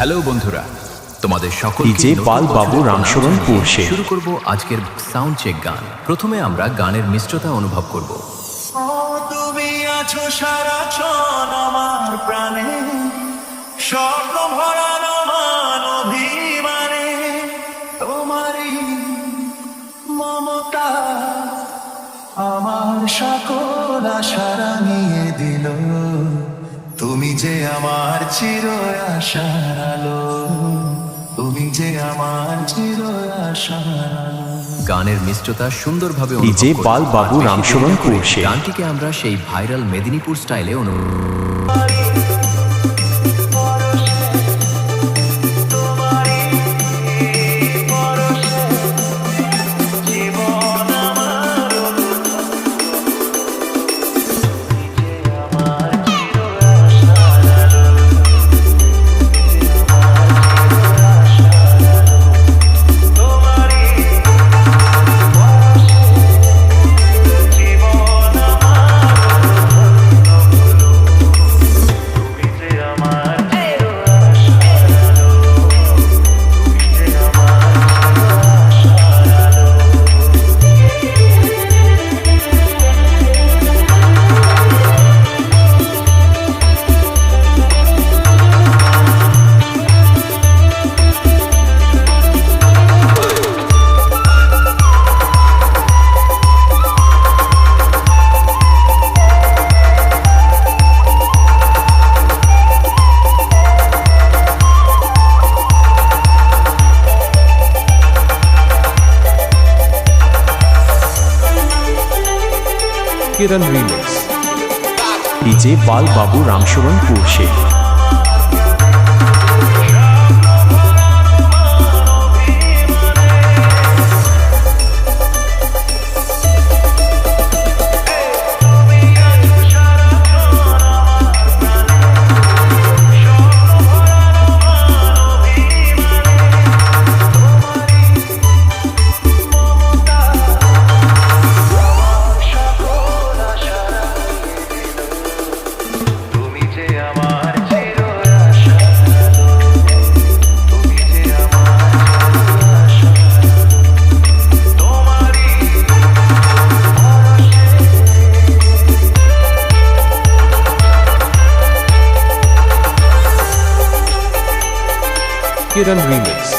Hello বন্ধুরা, তোমাদের সকলকে ডিজে পাল বাবু রামশরণপুর সে শুরু করব আজকের সাউন্ড চেক গান। প্রথমে আমরা গানের মিষ্টতা অনুভব করব। তুমি আছো সারাক্ষণ আমার প্রাণে, স্বপ্ন ভরানো মান অভিমানে, তোমারই মমতা আমার সকল আশা রাঙিয়ে দিল। তুমি যে আমার চির আশার আলো, তুমি যে আমার চির আশার আলো। গানের মিষ্টতা সুন্দরভাবে ডিজে পাল বাবু রামশরণপুর সে গানটিকে আমরা সেই ভাইরাল মেদিনীপুর স্টাইলে অনুভব কিরণ রিমিক্স। ডিজে পাল বাবু রামশরণপুর সে কিরণ রিমিক্স।